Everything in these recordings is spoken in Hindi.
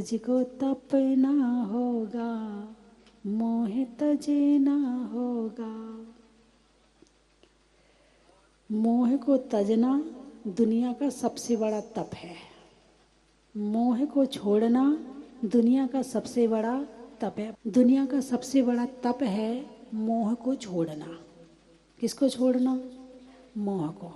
तुझको तपना होगा, मोह तजना होगा। मोह को तजना दुनिया का सबसे बड़ा तप है। मोह को छोड़ना दुनिया का सबसे बड़ा तप है। दुनिया का सबसे बड़ा तप है मोह को छोड़ना। किसको छोड़ना? मोह को।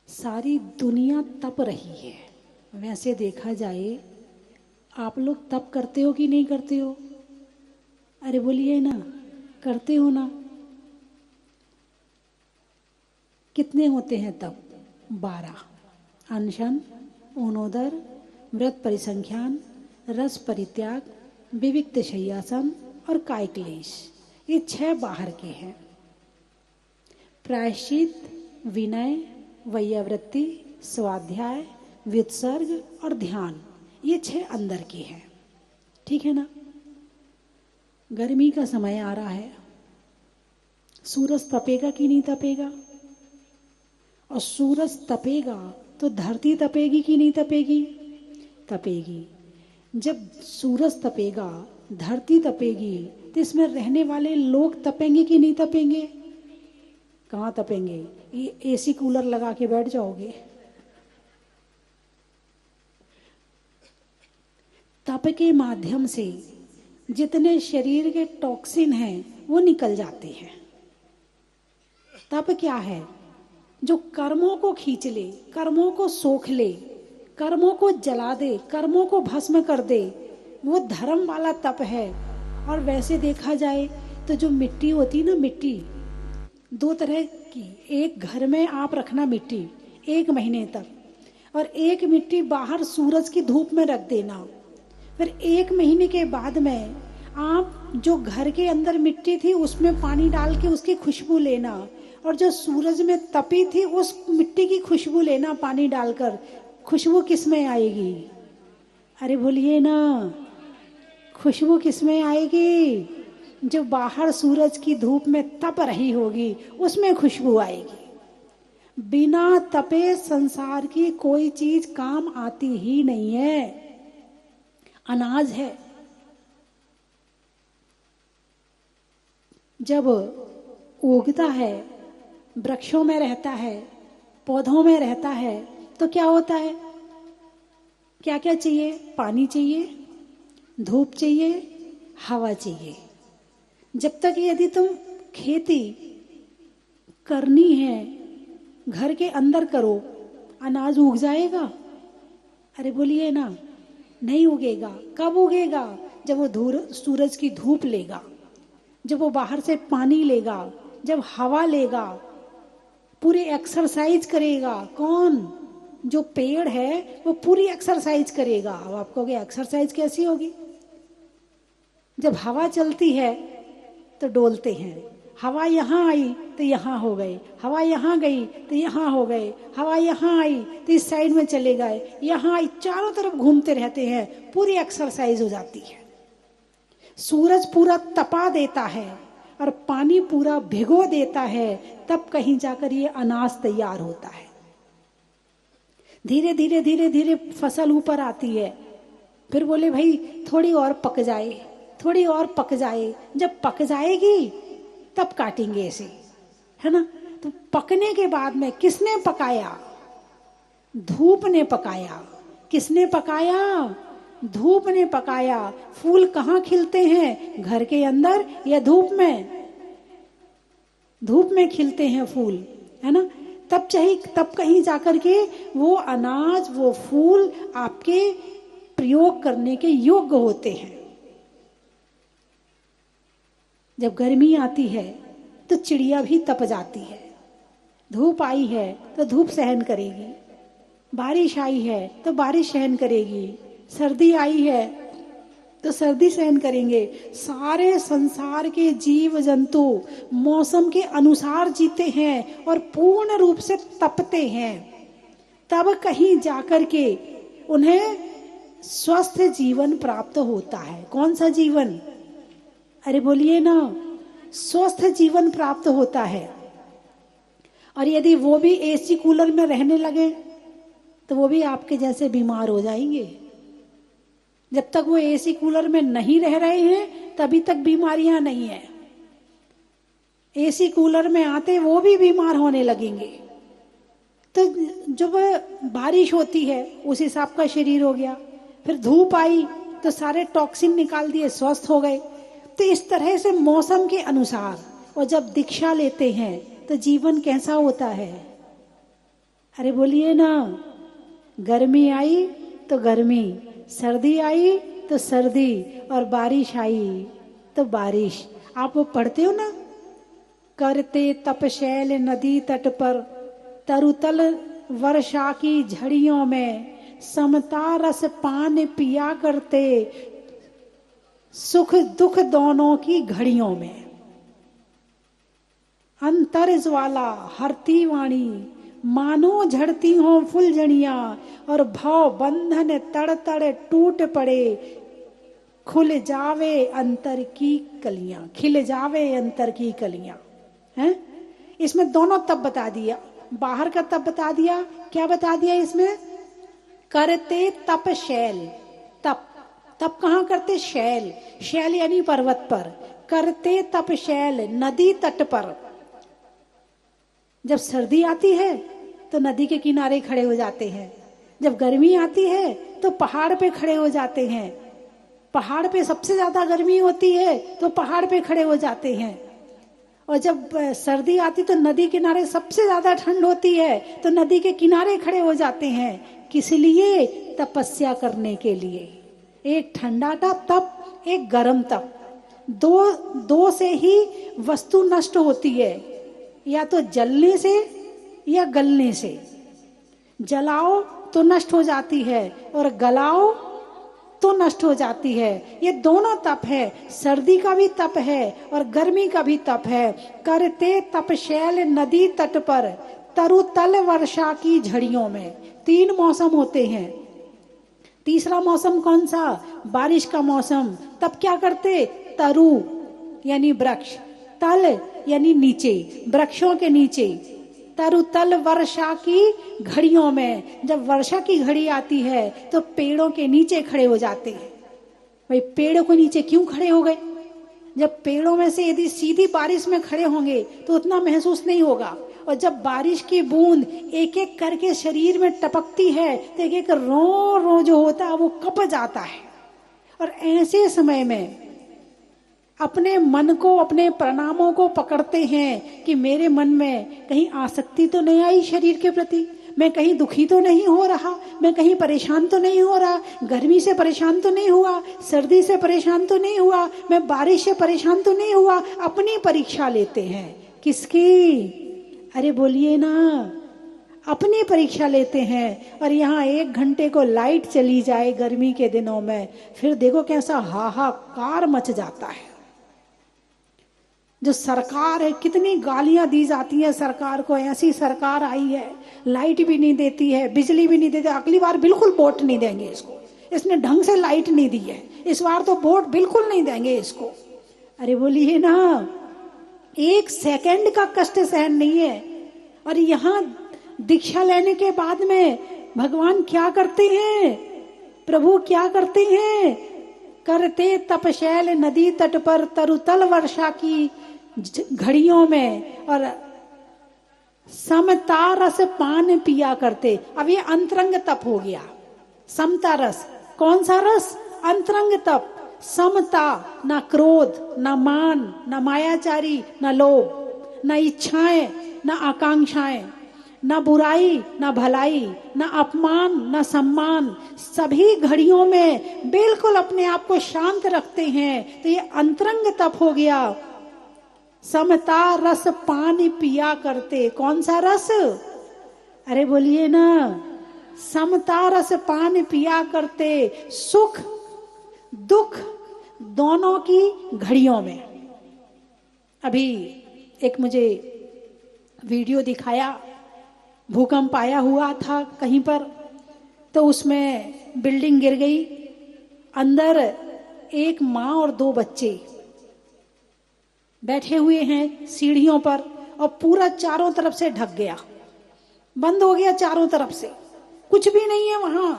सारी दुनिया तप रही है। वैसे देखा जाए, आप लोग तप करते हो कि नहीं करते हो? अरे बोलिए ना, करते हो ना? कितने होते हैं तप? 12। अनशन, ऊनोदर, व्रत परिसंख्यान, रस परित्याग, विविक्त शय्यासन और काय क्लेश। ये 6 बाहर के हैं। प्रायश्चित, विनय, वैयावृत्ति, स्वाध्याय, व्युत्सर्ग और ध्यान, ये 6 अंदर के हैं। ठीक है ना? गर्मी का समय आ रहा है, सूरज तपेगा कि नहीं तपेगा? और सूरज तपेगा तो धरती तपेगी कि नहीं तपेगी? तपेगी। जब सूरज तपेगा, धरती तपेगी, तो इसमें रहने वाले लोग तपेंगे कि नहीं तपेंगे? कहाँ तपेंगे? ये एसी कूलर लगा के बैठ जाओगे। तप के माध्यम से जितने शरीर के टॉक्सिन हैं वो निकल जाते हैं। तप क्या है? जो कर्मों को खींच ले, कर्मों को सोख ले, कर्मों को जला दे, कर्मों को भस्म कर दे, वो धर्म वाला तप है। और वैसे देखा जाए तो जो मिट्टी होती ना, मिट्टी 2 तरह की। एक घर में आप रखना मिट्टी 1 महीने तक, और एक मिट्टी बाहर सूरज की धूप में रख देना। फिर 1 महीने के बाद में आप जो घर के अंदर मिट्टी थी उसमें पानी डाल के उसकी खुशबू लेना, और जो सूरज में तपी थी उस मिट्टी की खुशबू लेना पानी डालकर। खुशबू किस में आएगी? अरे बोलिए ना, खुशबू किस में आएगी? जो बाहर सूरज की धूप में तप रही होगी उसमें खुशबू आएगी। बिना तपे संसार की कोई चीज काम आती ही नहीं है। अनाज है, जब उगता है, वृक्षों में रहता है, पौधों में रहता है, तो क्या होता है? क्या क्या चाहिए? पानी चाहिए, धूप चाहिए, हवा चाहिए। जब तक यदि तुम खेती करनी है घर के अंदर करो, अनाज उग जाएगा? अरे बोलिए ना, नहीं उगेगा। कब उगेगा? जब वो सूरज की धूप लेगा, जब वो बाहर से पानी लेगा, जब हवा लेगा, पूरी एक्सरसाइज करेगा। कौन? जो पेड़ है वो पूरी एक्सरसाइज करेगा। अब आप कहोगे एक्सरसाइज कैसी होगी? जब हवा चलती है तो डोलते हैं। हवा यहाँ आई तो यहाँ हो गए, हवा यहाँ गई तो यहाँ हो गए, हवा यहाँ आई तो इस साइड में चले गए, यहाँ आई, चारों तरफ घूमते रहते हैं, पूरी एक्सरसाइज हो जाती है। सूरज पूरा तपा देता है और पानी पूरा भिगो देता है, तब कहीं जाकर ये अनाज तैयार होता है। धीरे धीरे धीरे धीरे फसल ऊपर आती है। फिर बोले भाई थोड़ी और पक जाए, थोड़ी और पक जाए। जब पक जाएगी तब काटेंगे इसे, है ना? तो पकने के बाद में किसने पकाया? धूप ने पकाया। किसने पकाया? धूप ने पकाया। फूल कहाँ खिलते हैं? घर के अंदर या धूप में? धूप में खिलते हैं फूल, है ना? तब कहीं जाकर के वो अनाज, वो फूल आपके प्रयोग करने के योग्य होते हैं। जब गर्मी आती है तो चिड़िया भी तप जाती है। धूप आई है तो धूप सहन करेगी, बारिश आई है तो बारिश सहन करेगी, सर्दी आई है तो सर्दी सहन करेंगे। सारे संसार के जीव जंतु मौसम के अनुसार जीते हैं और पूर्ण रूप से तपते हैं। तब कहीं जाकर के उन्हें स्वस्थ जीवन प्राप्त होता है। कौन सा जीवन? अरे बोलिए ना, स्वस्थ जीवन प्राप्त होता है। और यदि वो भी एसी कूलर में रहने लगे तो वो भी आपके जैसे बीमार हो जाएंगे। जब तक वो एसी कूलर में नहीं रह रहे हैं तभी तक बीमारियां नहीं है। एसी कूलर में आते वो भी बीमार होने लगेंगे। तो जब बारिश होती है उस हिसाब का शरीर हो गया, फिर धूप आई तो सारे टॉक्सिन निकाल दिए, स्वस्थ हो गए। तो इस तरह से मौसम के अनुसार, और जब दीक्षा लेते हैं तो जीवन कैसा होता है? अरे बोलिए ना, गर्मी आई तो गर्मी, सर्दी आई तो सर्दी, और बारिश आई तो बारिश। आप वो पढ़ते हो ना, करते तपशैल नदी तट पर, तरुतल वर्षा की झड़ियों में, समता रस पान पिया करते, सुख दुख दोनों की घड़ियों में। अंतर ज्वाला हरती वाणी, मानो झड़ती हो फुलझड़ियां, और भव बंधन तड़ तड़ टूट पड़े, खुल जावे अंतर की कलियां, खिल जावे अंतर की कलियां। हैं? इसमें दोनों तप बता दिया, बाहर का तप बता दिया, क्या बता दिया इसमें? करते तप शैल, तप, तप कहाँ करते? शैल, शैल यानी पर्वत पर। करते तप शैल नदी तट पर। जब सर्दी आती है तो नदी के किनारे खड़े हो जाते हैं, जब गर्मी आती है तो पहाड़ पे खड़े हो जाते हैं, पहाड़ पे सबसे ज्यादा गर्मी होती है तो पहाड़ पे खड़े हो जाते हैं, और जब सर्दी आती तो नदी किनारे सबसे ज्यादा ठंड होती है तो नदी के किनारे खड़े हो जाते हैं। किस लिए? तपस्या करने के लिए। एक ठंडा तप, एक गर्म तप। दो से ही वस्तु नष्ट होती है, या तो जलने से या गलने से। जलाओ तो नष्ट हो जाती है, और गलाओ तो नष्ट हो जाती है। ये दोनों तप है, सर्दी का भी तप है और गर्मी का भी तप है। करते तपशैल नदी तट पर, तरुतल वर्षा की झड़ियों में। 3 मौसम होते हैं। तीसरा मौसम कौन सा? बारिश का मौसम। तब क्या करते? तरु यानी वृक्ष, तल यानी नीचे, वृक्षों के नीचे। तरुतल वर्षा की घड़ियों में, जब वर्षा की घड़ी आती है तो पेड़ों के नीचे खड़े हो जाते हैं। भाई पेड़ों के नीचे क्यों खड़े हो गए? जब पेड़ों में से यदि सीधी बारिश में खड़े होंगे तो उतना महसूस नहीं होगा, और जब बारिश की बूंद एक एक करके शरीर में टपकती है तो एक एक रो रो जो होता है वो कप जाता है। और ऐसे समय में अपने मन को, अपने प्रणामों को पकड़ते हैं कि मेरे मन में कहीं आसक्ति तो नहीं आई शरीर के प्रति, मैं कहीं दुखी तो नहीं हो रहा, मैं कहीं परेशान तो नहीं हो रहा, गर्मी से परेशान तो नहीं हुआ, सर्दी से परेशान तो नहीं हुआ, मैं बारिश से परेशान तो नहीं हुआ। अपनी परीक्षा लेते हैं। किसकी? अरे बोलिए ना, अपनी परीक्षा लेते हैं। और यहाँ 1 घंटे को लाइट चली जाए गर्मी के दिनों में, फिर देखो कैसा हाहाकार मच जाता है। जो सरकार है, कितनी गालियां दी जाती है सरकार को। ऐसी सरकार आई है, लाइट भी नहीं देती है, बिजली भी नहीं देती। अगली बार बिल्कुल वोट नहीं देंगे इसको, इसने ढंग से लाइट नहीं दी है, इस बार तो वोट बिल्कुल नहीं देंगे इसको। अरे बोलिए ना, 1 सेकंड का कष्ट सहन नहीं है। और यहाँ दीक्षा लेने के बाद में भगवान क्या करते हैं, प्रभु क्या करते हैं? करते तपशैल नदी तट पर, तरुतल वर्षा की घड़ियों में, और समता रस पान पिया करते। अब ये अंतरंग तप हो गया। समता रस, कौन सा रस? अंतरंग तप। समता, ना क्रोध, ना मान, ना मायाचारी, ना लोभ, ना इच्छाएं, ना आकांक्षाएं, ना बुराई, ना भलाई, ना अपमान, ना सम्मान। सभी घड़ियों में बिल्कुल अपने आप को शांत रखते हैं। तो ये अंतरंग तप हो गया। समता रस पानी पिया करते। कौन सा रस? अरे बोलिए ना, समता रस पान पिया करते, सुख दुख दोनों की घड़ियों में। अभी एक मुझे वीडियो दिखाया, भूकंप आया हुआ था कहीं पर, तो उसमें बिल्डिंग गिर गई, अंदर एक माँ और 2 बच्चे बैठे हुए हैं सीढ़ियों पर, और पूरा चारों तरफ से ढक गया, बंद हो गया चारों तरफ से। कुछ भी नहीं है वहां,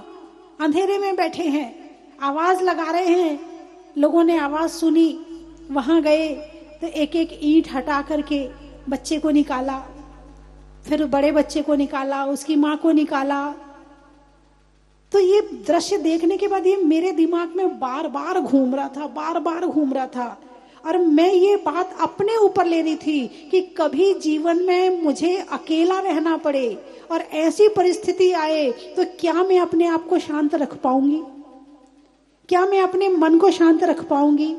अंधेरे में बैठे हैं, आवाज लगा रहे हैं। लोगों ने आवाज सुनी, वहां गए तो एक एक ईंट हटा करके बच्चे को निकाला, फिर बड़े बच्चे को निकाला, उसकी माँ को निकाला। तो ये दृश्य देखने के बाद ये मेरे दिमाग में बार बार घूम रहा था, बार बार घूम रहा था। और मैं ये बात अपने ऊपर ले रही थी कि कभी जीवन में मुझे अकेला रहना पड़े और ऐसी परिस्थिति आए तो क्या मैं अपने आप को शांत रख पाऊंगी? क्या मैं अपने मन को शांत रख पाऊंगी?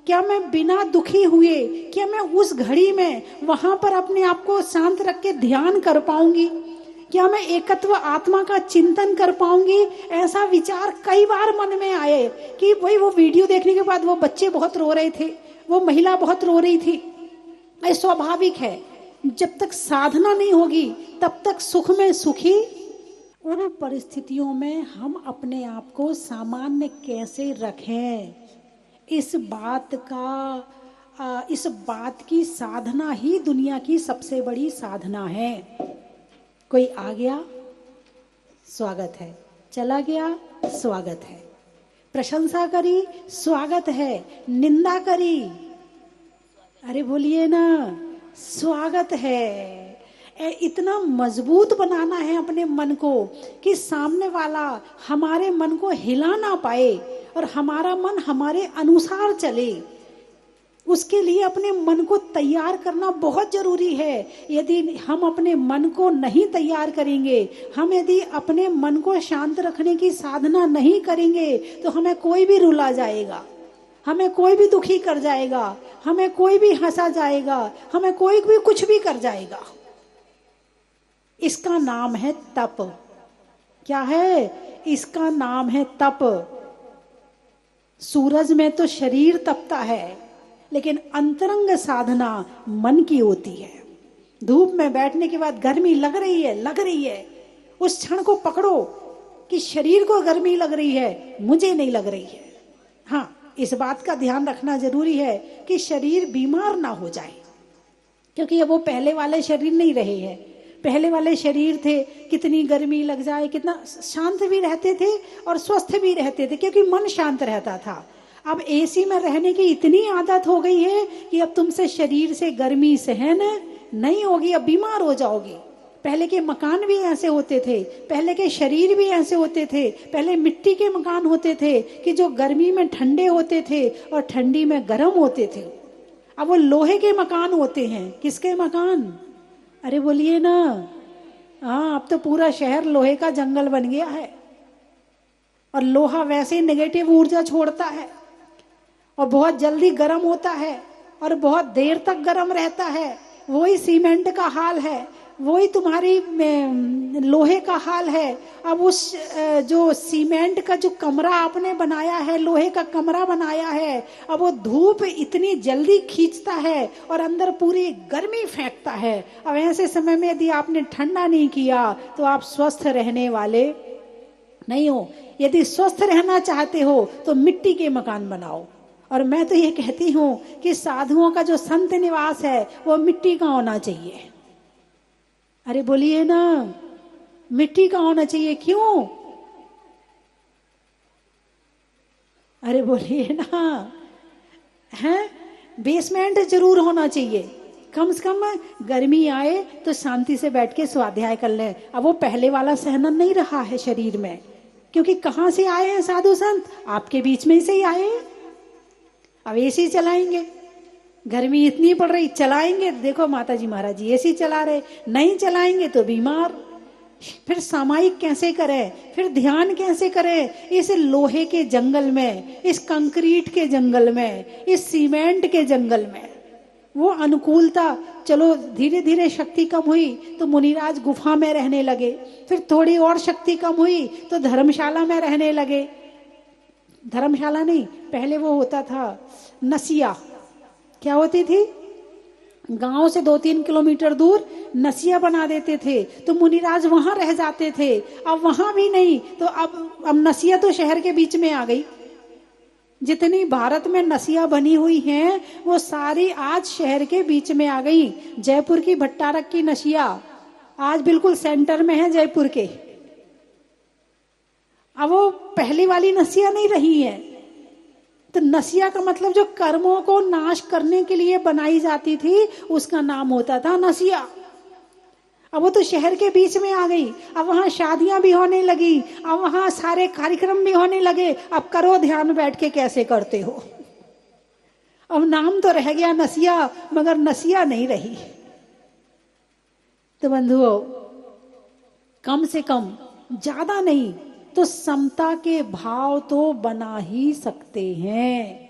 क्या मैं बिना दुखी हुए, क्या मैं उस घड़ी में वहां पर अपने आप को शांत रख के ध्यान कर पाऊंगी? क्या मैं एकत्व आत्मा का चिंतन कर पाऊंगी? ऐसा विचार कई बार मन में आए कि भाई वो वीडियो देखने के बाद वो बच्चे बहुत रो रहे थे, वो महिला बहुत रो रही थी। ये स्वाभाविक है, जब तक साधना नहीं होगी तब तक सुख में सुखी। उन परिस्थितियों में हम अपने आप को सामान्य कैसे रखें, इस बात की साधना ही दुनिया की सबसे बड़ी साधना है। कोई आ गया, स्वागत है, चला गया, स्वागत है, प्रशंसा करी, स्वागत है, निंदा करी, अरे बोलिए ना, स्वागत है। इतना मजबूत बनाना है अपने मन को कि सामने वाला हमारे मन को हिला ना पाए और हमारा मन हमारे अनुसार चले। उसके लिए अपने मन को तैयार करना बहुत जरूरी है। यदि हम अपने मन को नहीं तैयार करेंगे, हम यदि अपने मन को शांत रखने की साधना नहीं करेंगे तो हमें कोई भी रुला जाएगा, हमें कोई भी दुखी कर जाएगा, हमें कोई भी हंसा जाएगा, हमें कोई भी कुछ भी कर जाएगा। इसका नाम है तप। क्या है? इसका नाम है तप। सूरज में तो शरीर तपता है, लेकिन अंतरंग साधना मन की होती है। धूप में बैठने के बाद गर्मी लग रही है, उस क्षण को पकड़ो कि शरीर को गर्मी लग रही है, मुझे नहीं लग रही है। हाँ, इस बात का ध्यान रखना जरूरी है कि शरीर बीमार ना हो जाए, क्योंकि अब वो पहले वाले शरीर नहीं रहे हैं। पहले वाले शरीर थे, कितनी गर्मी लग जाए, कितना शांत भी रहते थे और स्वस्थ भी रहते थे, क्योंकि मन शांत रहता था। अब एसी में रहने की इतनी आदत हो गई है कि अब तुमसे शरीर से गर्मी सहन नहीं होगी, अब बीमार हो जाओगे। पहले के मकान भी ऐसे होते थे, पहले के शरीर भी ऐसे होते थे। पहले मिट्टी के मकान होते थे कि जो गर्मी में ठंडे होते थे और ठंडी में गर्म होते थे। अब वो लोहे के मकान होते हैं। किसके मकान? अरे बोलिए ना। हाँ, अब तो पूरा शहर लोहे का जंगल बन गया है और लोहा वैसे नेगेटिव ऊर्जा छोड़ता है और बहुत जल्दी गर्म होता है और बहुत देर तक गर्म रहता है। वही सीमेंट का हाल है, वही तुम्हारी लोहे का हाल है। अब उस जो सीमेंट का जो कमरा आपने बनाया है, लोहे का कमरा बनाया है, अब वो धूप इतनी जल्दी खींचता है और अंदर पूरी गर्मी फेंकता है। अब ऐसे समय में यदि आपने ठंडा नहीं किया तो आप स्वस्थ रहने वाले नहीं हो। यदि स्वस्थ रहना चाहते हो तो मिट्टी के मकान बनाओ। और मैं तो ये कहती हूँ कि साधुओं का जो संत निवास है वो मिट्टी का होना चाहिए। अरे बोलिए ना, मिट्टी का होना चाहिए। क्यों? अरे बोलिए ना, है बेसमेंट जरूर होना चाहिए। कम से कम गर्मी आए तो शांति से बैठ के स्वाध्याय कर लें। अब वो पहले वाला सहन नहीं रहा है शरीर में, क्योंकि कहाँ से आए हैं साधु संत? आपके बीच में से ही आए हैं। अब एसी चलाएंगे, गर्मी इतनी पड़ रही, चलाएंगे, देखो माता जी महाराज जी एसी चला रहे, नहीं चलाएंगे तो बीमार। फिर सामायिक कैसे करें, फिर ध्यान कैसे करें? इस लोहे के जंगल में, इस कंक्रीट के जंगल में, इस सीमेंट के जंगल में। वो अनुकूलता, चलो धीरे धीरे शक्ति कम हुई तो मुनिराज गुफा में रहने लगे, फिर थोड़ी और शक्ति कम हुई तो धर्मशाला में रहने लगे। धर्मशाला नहीं, पहले वो होता था नसिया। क्या होती थी? गांव से 2-3 किलोमीटर दूर नसिया बना देते थे तो मुनिराज वहां रह जाते थे। अब वहां भी नहीं तो अब नसिया तो शहर के बीच में आ गई। जितनी भारत में नसिया बनी हुई हैं वो सारी आज शहर के बीच में आ गई। जयपुर की भट्टारक की नसिया आज बिल्कुल सेंटर में है जयपुर के। अब वो पहली वाली नसिया नहीं रही है। तो नसिया का मतलब जो कर्मों को नाश करने के लिए बनाई जाती थी उसका नाम होता था नसिया। अब वो तो शहर के बीच में आ गई, अब वहां शादियां भी होने लगी, अब वहां सारे कार्यक्रम भी होने लगे। अब करो ध्यान बैठ के कैसे करते हो। अब नाम तो रह गया नसिया, मगर नसिया नहीं रही। तो बंधुओं, कम से कम, ज्यादा नहीं तो समता के भाव तो बना ही सकते हैं।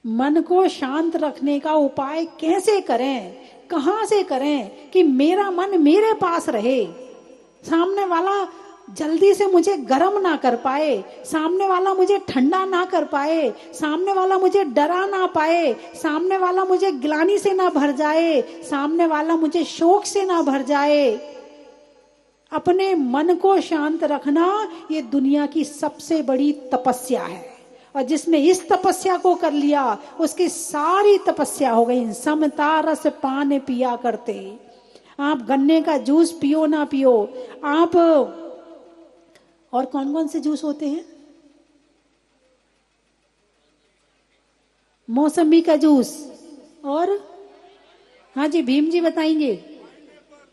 मन को शांत रखने का उपाय कैसे करें, कहां से करें कि मेरा मन मेरे पास रहे, सामने वाला जल्दी से मुझे गर्म ना कर पाए, सामने वाला मुझे ठंडा ना कर पाए, सामने वाला मुझे डरा ना पाए, सामने वाला मुझे ग्लानि से ना भर जाए, सामने वाला मुझे शोक से ना भर जाए। अपने मन को शांत रखना ये दुनिया की सबसे बड़ी तपस्या है। और जिसने इस तपस्या को कर लिया उसकी सारी तपस्या हो गई। समता रस पान पिया करते। आप गन्ने का जूस पियो ना पियो, आप और कौन कौन से जूस होते हैं, मौसमी का जूस, और हाँ जी भीम जी बताएंगे,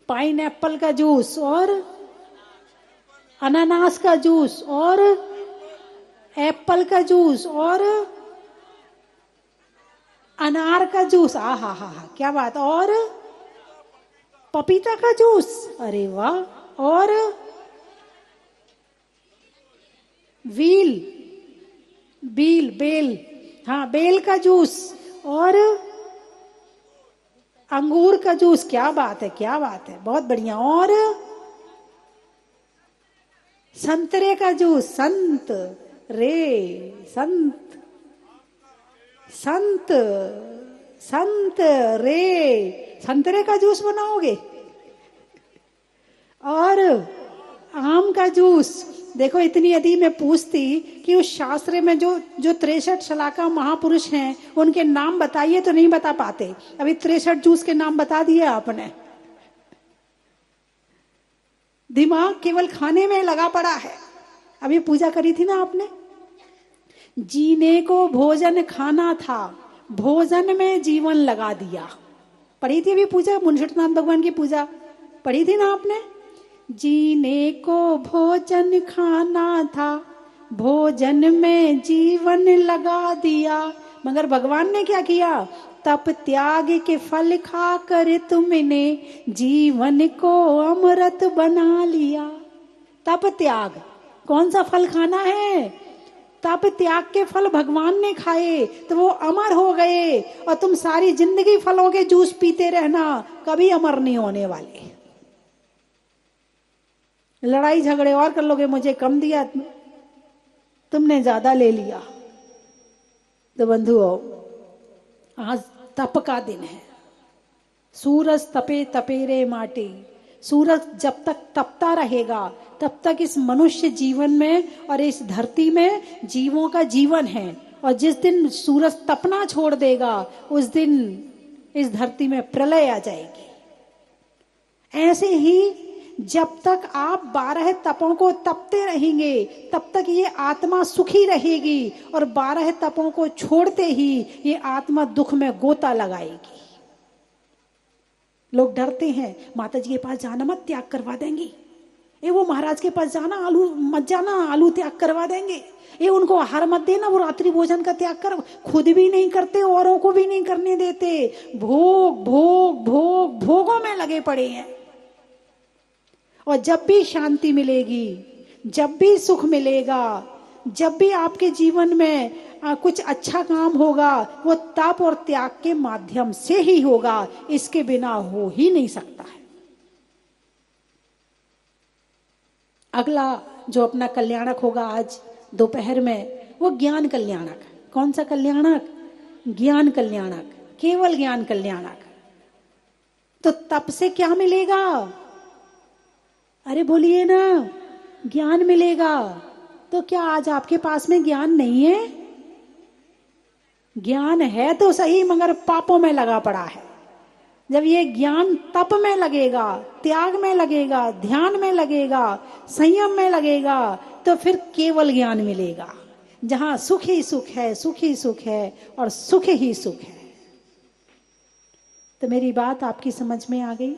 पाइन एप्पल का जूस, और अनानास का जूस, और एप्पल का जूस, और अनार का जूस, आ हा हा हा क्या बात, और पपीता का जूस, अरे वाह, और बेल, हाँ बेल का जूस, और अंगूर का जूस, क्या बात है क्या बात है, बहुत बढ़िया, और संतरे का जूस, संत रे संतरे का जूस बनाओगे, और आम का जूस। देखो इतनी यदि मैं पूछती कि उस शास्त्र में जो 63 शलाका महापुरुष हैं उनके नाम बताइए तो नहीं बता पाते। अभी 63 जूस के नाम बता दिए आपने। दिमाग केवल खाने में लगा पड़ा है। अभी पूजा करी थी ना आपने, जीने को भोजन खाना था, भोजन में जीवन लगा दिया। पढ़ी थी अभी पूजा, मुंशीनाथ भगवान की पूजा पढ़ी थी ना आपने। जीने को भोजन खाना था, भोजन में जीवन लगा दिया। मगर भगवान ने क्या किया, तप त्याग के फल खाकर तुमने जीवन को अमृत बना लिया। तप त्याग, कौन सा फल खाना है, तप त्याग के फल भगवान ने खाए तो वो अमर हो गए। और तुम सारी जिंदगी फलों के जूस पीते रहना, कभी अमर नहीं होने वाले। लड़ाई झगड़े और कर लोगे, मुझे कम दिया तुमने ज्यादा ले लिया। तो बंधुओं, आज तप का दिन है। सूरज तपे तपे रे माटी। सूरज जब तक तपता रहेगा तब तक इस मनुष्य जीवन में और इस धरती में जीवों का जीवन है। और जिस दिन सूरज तपना छोड़ देगा उस दिन इस धरती में प्रलय आ जाएगी। ऐसे ही जब तक आप 12 तपों को तपते रहेंगे तब तक ये आत्मा सुखी रहेगी, और 12 तपों को छोड़ते ही ये आत्मा दुख में गोता लगाएगी। लोग डरते हैं, माता जी के पास जाना मत, त्याग करवा देंगी। ये वो महाराज के पास जाना, आलू मत जाना, आलू त्याग करवा देंगे। ये उनको आहार मत देना, वो रात्रि भोजन का त्याग कर, खुद भी नहीं करते, औरों को भी नहीं करने देते। भोग भोग भोग भोगों में लगे पड़े हैं। और जब भी शांति मिलेगी, जब भी सुख मिलेगा, जब भी आपके जीवन में कुछ अच्छा काम होगा, वो तप और त्याग के माध्यम से ही होगा, इसके बिना हो ही नहीं सकता है। अगला जो अपना कल्याणक होगा आज दोपहर में, वो ज्ञान कल्याणक। कौन सा कल्याणक, ज्ञान कल्याणक, केवल ज्ञान कल्याणक। तो तप से क्या मिलेगा, अरे बोलिए ना, ज्ञान मिलेगा। तो क्या आज आपके पास में ज्ञान नहीं है? ज्ञान है तो सही, मगर पापों में लगा पड़ा है। जब ये ज्ञान तप में लगेगा, त्याग में लगेगा, ध्यान में लगेगा, संयम में लगेगा, तो फिर केवल ज्ञान मिलेगा, जहां सुख ही सुख है, सुख ही सुख है और सुख ही सुख है। तो मेरी बात आपकी समझ में आ गई?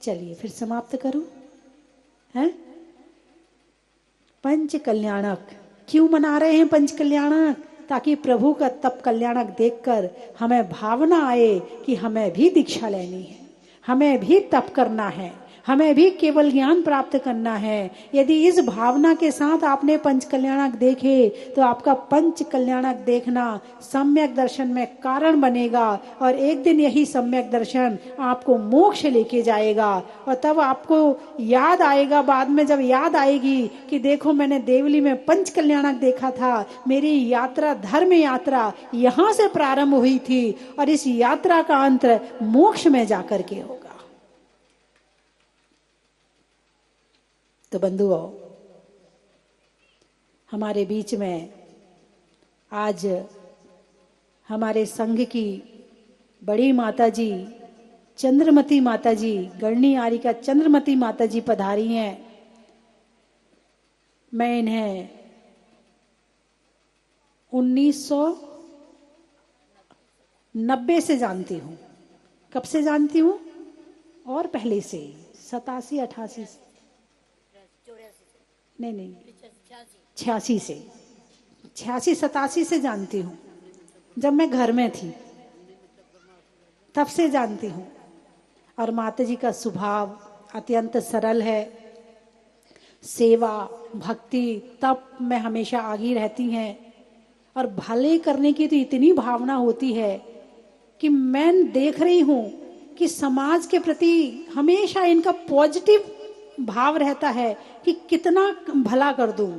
चलिए फिर समाप्त करूं, हैं? पंच कल्याणक क्यों मना रहे हैं? पंच कल्याणक ताकि प्रभु का तप कल्याणक देखकर हमें भावना आए कि हमें भी दीक्षा लेनी है, हमें भी तप करना है, हमें भी केवल ज्ञान प्राप्त करना है। यदि इस भावना के साथ आपने पंच कल्याणक देखे तो आपका पंच कल्याणक देखना सम्यक दर्शन में कारण बनेगा, और एक दिन यही सम्यक दर्शन आपको मोक्ष लेके जाएगा। और तब आपको याद आएगा, बाद में जब याद आएगी कि देखो मैंने देवली में पंच कल्याणक देखा था, मेरी यात्रा धर्म यात्रा यहां से प्रारंभ हुई थी और इस यात्रा का अंत मोक्ष में जाकर के होगा। तो बंधुओं, हमारे बीच में आज हमारे संघ की बड़ी माता जी, चंद्रमती माता जी, गढ़नी आरी का चंद्रमती माता जी पधारी हैं। मैं इन्हें 1990 से जानती हूँ। कब से जानती हूँ? और पहले से, 87 88 से, नहीं 86 से, 86 87 से जानती हूँ। जब मैं घर में थी तब से जानती हूँ। और माता जी का स्वभाव अत्यंत सरल है, सेवा भक्ति तप में हमेशा आगी रहती हैं, और भले करने की तो इतनी भावना होती है कि मैं देख रही हूँ कि समाज के प्रति हमेशा इनका पॉजिटिव भाव रहता है कि कितना भला कर दूं।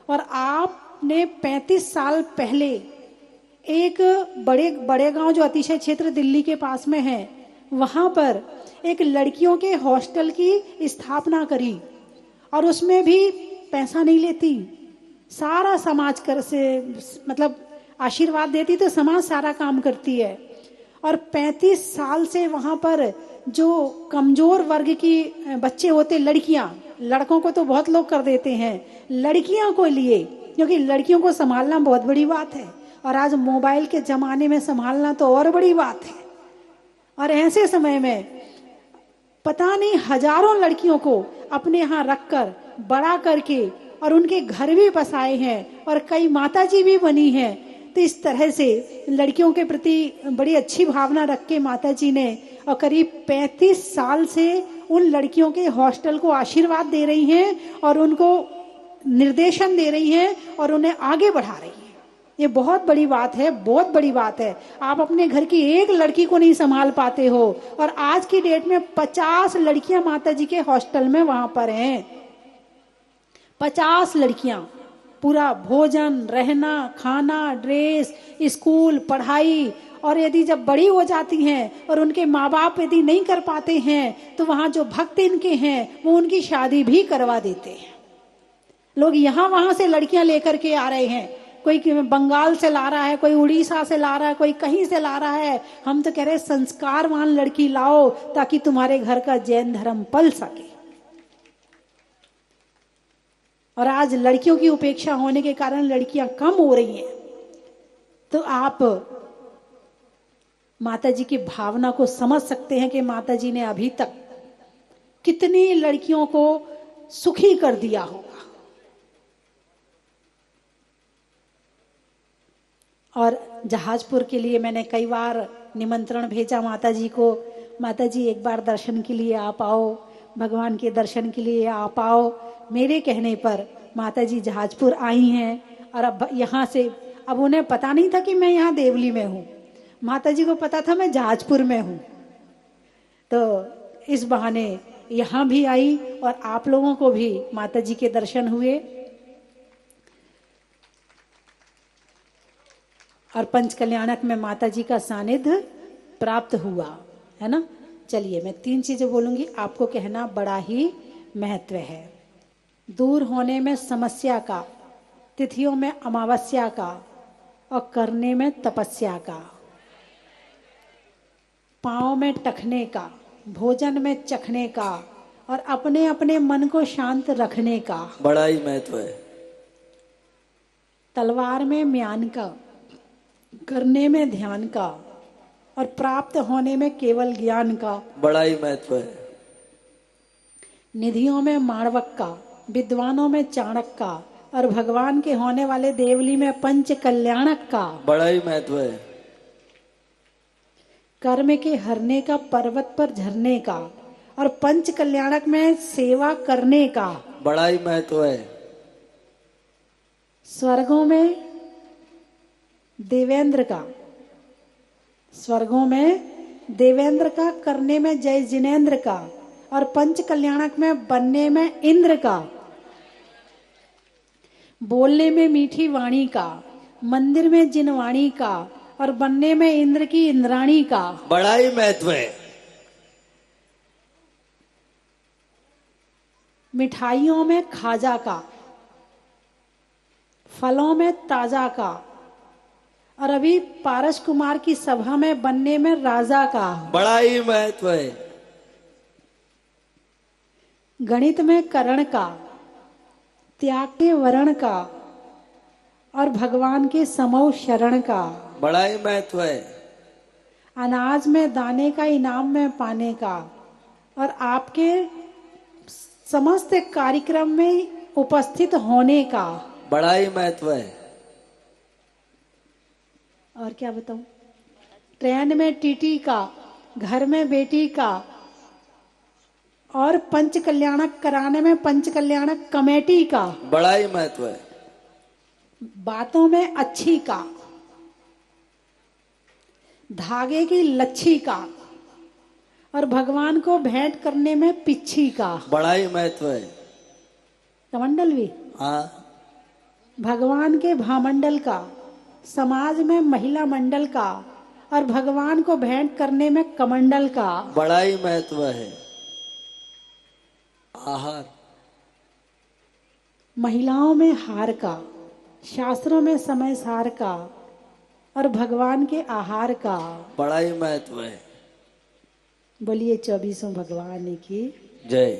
और आपने 35 साल पहले एक बड़े गांव जो अतिशय क्षेत्र दिल्ली के पास में है, वहां पर एक लड़कियों के हॉस्टल की स्थापना करी, और उसमें भी पैसा नहीं लेती, सारा समाज कर से मतलब आशीर्वाद देती, तो समाज सारा काम करती है। और 35 साल से वहां पर जो कमजोर वर्ग की बच्चे होते, लड़कियां, लड़कों को तो बहुत लोग कर देते हैं, लड़कियों को लिए, क्योंकि लड़कियों को संभालना बहुत बड़ी बात है, और आज मोबाइल के जमाने में संभालना तो और बड़ी बात है। और ऐसे समय में पता नहीं हजारों लड़कियों को अपने यहाँ रखकर बड़ा करके और उनके घर भी बसाए हैं, और कई माताजी भी बनी हैं। तो इस तरह से लड़कियों के प्रति बड़ी अच्छी भावना रख के माताजी ने, और करीब 35 साल से उन लड़कियों के हॉस्टल को आशीर्वाद दे रही हैं, और उनको निर्देशन दे रही हैं, और उन्हें आगे बढ़ा रही हैं। ये बहुत बड़ी बात है, बहुत बड़ी बात है। आप अपने घर की एक लड़की को नहीं संभाल पाते हो, और आज की डेट में 50 लड़कियां माताजी के हॉस्टल में वहां पर हैं। 50 लड़कियां, पूरा भोजन, रहना, खाना, ड्रेस, स्कूल, पढ़ाई। और यदि जब बड़ी हो जाती हैं और उनके माँ बाप यदि नहीं कर पाते हैं, तो वहां जो भक्त इनके हैं वो उनकी शादी भी करवा देते हैं। लोग यहाँ वहां से लड़कियां लेकर के आ रहे हैं, कोई बंगाल से ला रहा है, कोई उड़ीसा से ला रहा है, कोई कहीं से ला रहा है। हम तो कह रहे संस्कारवान लड़की लाओ ताकि तुम्हारे घर का जैन धर्म पल सके। और आज लड़कियों की उपेक्षा होने के कारण लड़कियां कम हो रही हैं। तो आप माता जी की भावना को समझ सकते हैं कि माता जी ने अभी तक कितनी लड़कियों को सुखी कर दिया होगा। और जहाजपुर के लिए मैंने कई बार निमंत्रण भेजा माता जी को, माता जी एक बार दर्शन के लिए आप आओ, भगवान के दर्शन के लिए आप आओ। मेरे कहने पर माता जी जहाजपुर आई हैं, और अब यहाँ से, अब उन्हें पता नहीं था कि मैं यहाँ देवली में हूँ, माता जी को पता था मैं जहाजपुर में हूँ। तो इस बहाने यहाँ भी आई, और आप लोगों को भी माता जी के दर्शन हुए, और पंच कल्याणक में माता जी का सानिध्य प्राप्त हुआ, है ना। चलिए मैं 3 चीजें बोलूंगी, आपको कहना बड़ा ही महत्व है। दूर होने में समस्या का, तिथियों में अमावस्या का, और करने में तपस्या का। पाँव में टखने का, भोजन में चखने का और अपने अपने मन को शांत रखने का। बड़ा ही महत्व है। तलवार में म्यान का, करने में ध्यान का और प्राप्त होने में केवल ज्ञान का। बड़ा ही महत्व है। निधियों में माणवक का, विद्वानों में चाणक का और भगवान के होने वाले देवली में पंच कल्याणक का। बड़ा ही महत्व है। कर्म के हरने का, पर्वत पर झरने का और पंच कल्याणक में सेवा करने का। बड़ा ही महत्व है। स्वर्गों में देवेंद्र का, स्वर्गों में देवेंद्र का, करने में जय जिनेन्द्र का और पंच कल्याणक में बनने में इंद्र का। बोलने में मीठी वाणी का, मंदिर में जिनवाणी का और बनने में इंद्र की इंद्राणी का। बड़ा ही महत्व है। मिठाइयों में खाजा का, फलों में ताजा का और अभी पारस कुमार की सभा में बनने में राजा का। बड़ा ही महत्व है। गणित में करण का, त्याग के वरण का और भगवान के समौ शरण का। बड़ा ही महत्व है। अनाज में दाने का, इनाम में पाने का और आपके समस्त कार्यक्रम में उपस्थित होने का। बड़ा ही महत्व है। और क्या बताऊं? ट्रेन में टीटी का, घर में बेटी का और पंच कल्याणक कराने में पंच कल्याणक कमेटी का। बड़ा ही महत्व है। बातों में अच्छी का, धागे की लच्छी का और भगवान को भेंट करने में पिच्छी का। बड़ा ही महत्व है। कमंडल भी, हाँ, भगवान के भामंडल का, समाज में महिला मंडल का और भगवान को भेंट करने में कमंडल का। बड़ा ही महत्व है। आहार, महिलाओं में हार का, शास्त्रों में समय सार का और भगवान के आहार का। बड़ा ही महत्व है। बोलिए 24 भगवान की जय।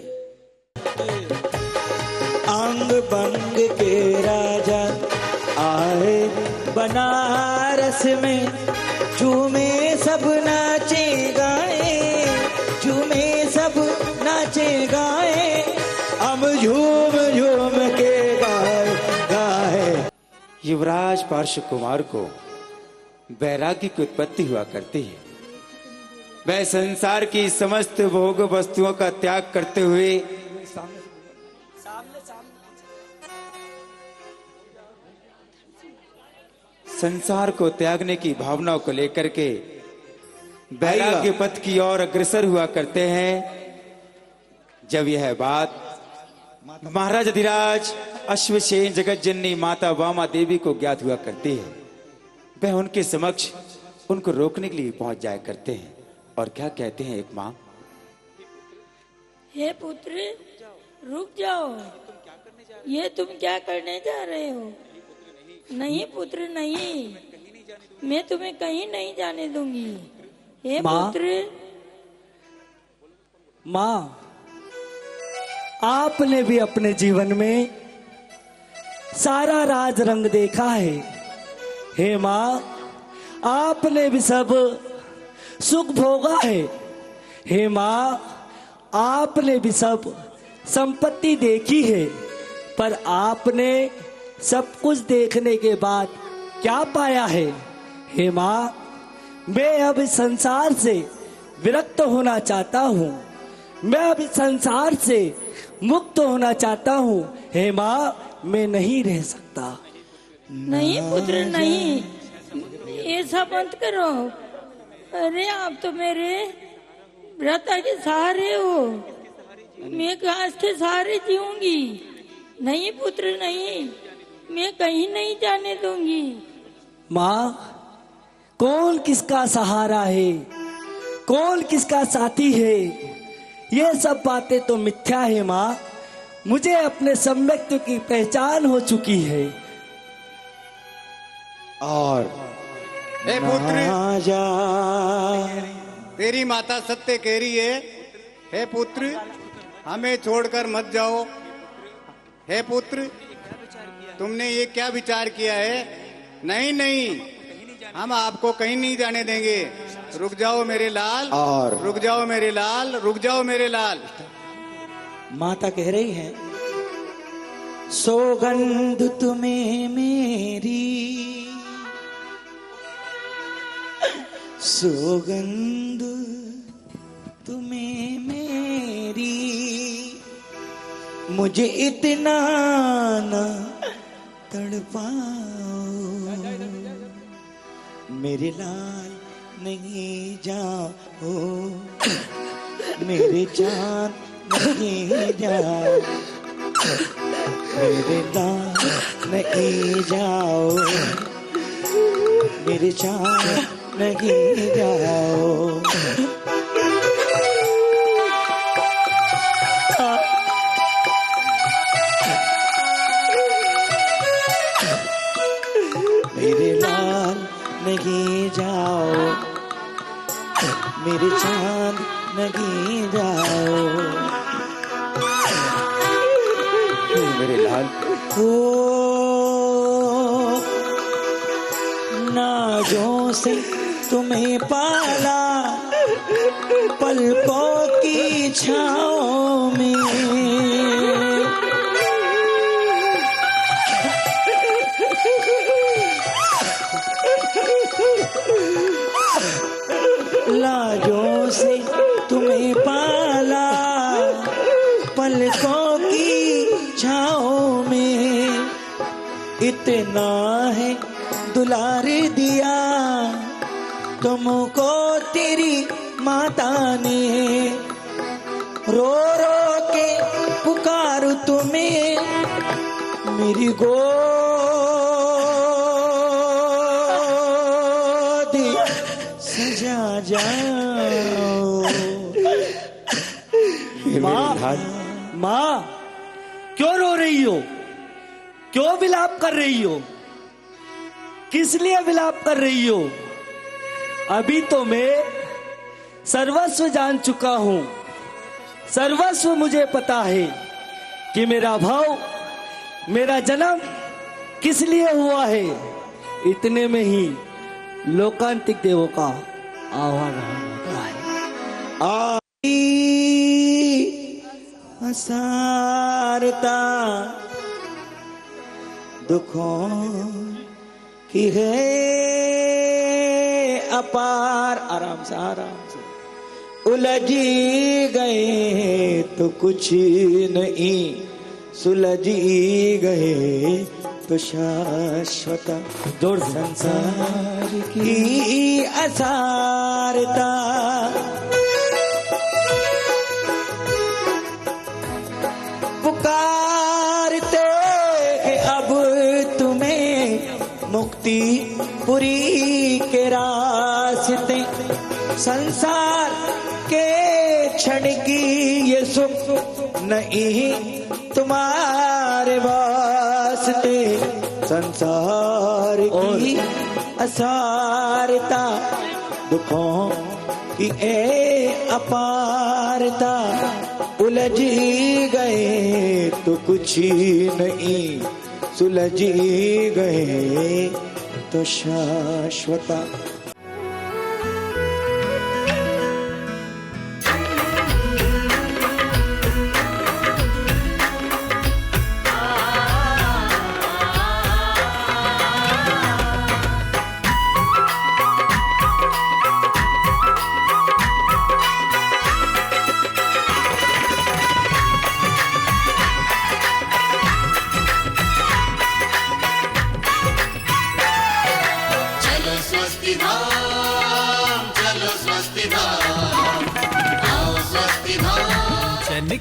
अंग बंग के राजा आए बनारस में, झूमे सब नाचे गाए, झूमे सब नाचे गाए, हम झूम झूम के गाए गाए। युवराज पार्श्व कुमार को वैराग्य की उत्पत्ति हुआ करती है। वह संसार की समस्त भोग वस्तुओं का त्याग करते हुए संसार को त्यागने की भावनाओं को लेकर के वैराग्य पथ की ओर अग्रसर हुआ करते हैं। जब यह बात महाराज अधिराज अश्वसेन जगत जननी माता वामा देवी को ज्ञात हुआ करती है, वह उनके समक्ष उनको रोकने के लिए पहुंच जाया करते हैं और क्या कहते हैं एक माँ, हे पुत्र रुक जाओ, ये तुम क्या करने जा रहे हो? नहीं पुत्र नहीं, मैं तुम्हें कहीं नहीं जाने दूंगी। हे पुत्र। माँ, आपने भी अपने जीवन में सारा राज रंग देखा है। हे माँ, आपने भी सब सुख भोगा है। हे माँ, आपने भी सब संपत्ति देखी है, पर आपने सब कुछ देखने के बाद क्या पाया है? हे माँ, मैं अब इस संसार से विरक्त होना चाहता हूँ, मैं अब इस संसार से मुक्त होना चाहता हूँ। हे माँ, मैं नहीं रह सकता। नहीं पुत्र नहीं, ऐसा मत करो। अरे आप तो मेरे व्रता के सहारे हो, मैं घास के सहारे जीऊंगी। नहीं पुत्र नहीं, मैं कहीं नहीं जाने दूंगी। माँ, कौन किसका सहारा है, कौन किसका साथी है, ये सब बातें तो मिथ्या है माँ। मुझे अपने सम्यक्त्व की पहचान हो चुकी है। और ए पुत्र, जा तेरी माता सत्य कह रही है, हे पुत्र हमें छोड़कर मत जाओ। हे पुत्र तुमने ये क्या विचार किया है? नहीं नहीं, हम आपको कहीं नहीं जाने देंगे। रुक जाओ मेरे लाल, और रुक जाओ मेरे लाल, रुक जाओ मेरे लाल। माता कह रही है, सौगंध तुम्हें मेरी, सौगंध तुम्हें मेरी, मुझे इतना ना तड़पाओ, मेरे लाल नहीं जाओ, मेरे जान नहीं जाओ, मेरे लाल नहीं जाओ, मेरे जान नहीं जाओ। मेरे लाल नहीं जाओ, मेरे चांद नहीं जाओ, मेरे लाल हो नाजों से तुम्हें पाला, पलकों की छाँव में, लाजों से तुम्हें पाला, पलकों की छाँव में, इतना है दुलार दिया तुमको तेरी माता ने, रो रो के पुकारू तुम्हें मेरी गोद सजा जाओ। माँ, माँ क्यों रो रही हो? क्यों विलाप कर रही हो? किस लिए विलाप कर रही हो? अभी तो मैं सर्वस्व जान चुका हूं, सर्वस्व मुझे पता है कि मेरा भाव, मेरा जन्म किस लिए हुआ है। इतने में ही लोकांतिक देवों का आवागमन होता है। असारता दुखों की है अपार, आराम से उलझी गए तो कुछ नहीं, सुलझी गए तो शाश्वत जोड़ संसार की असारता। पुकारते कि अब तुम्हें मुक्ति पुरी के रास्ते, संसार के क्षण की ये सुख नहीं तुम्हारे वास्ते, संसार की असारता दुखों की ए अपारता, उलझी गए तो कुछ नहीं, सुलझी गए तो शाश्वता।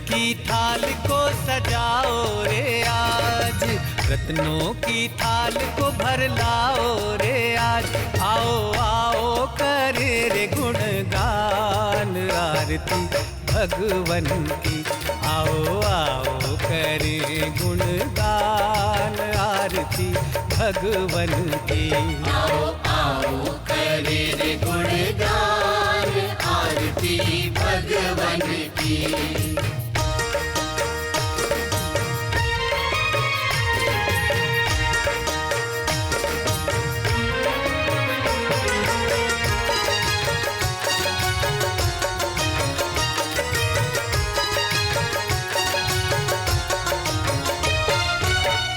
की थाल को सजाओ रे आज, रत्नों की थाल को भर लाओ रे आज, आओ आओ करे रे गुणगान आरती भगवन की, आओ आओ करे गुणगान आरती भगवन की, आओ आओ करे रे गुणगान आरती भगवन की।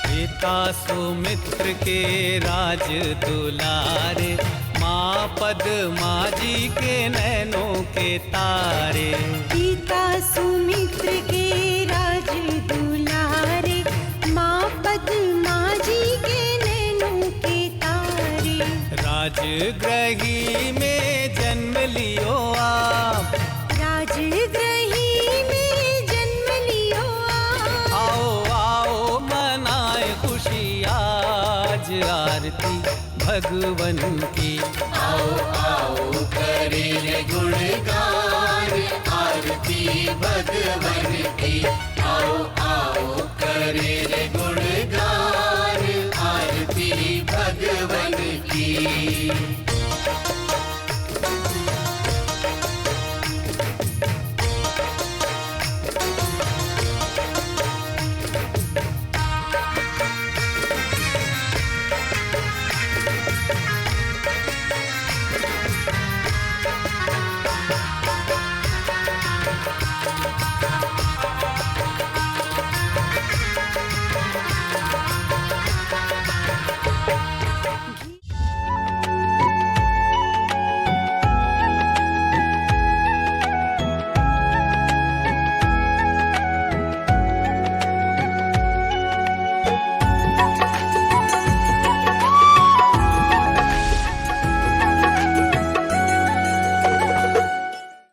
पिता सुमित्र के राज दुलारे, माँ पद्मा जी के नैनों के तारे। पिता सुमित्र के राज दुलारे, माँ पद्मा जी के नैनों के तारे। राजगृही में जन्म लियो आप, राजगृही में जन्म लियो आप। आओ आओ मनाए खुशी आज आरती भगवन की। आओ आओ करें गुणगान आरती भगवन की।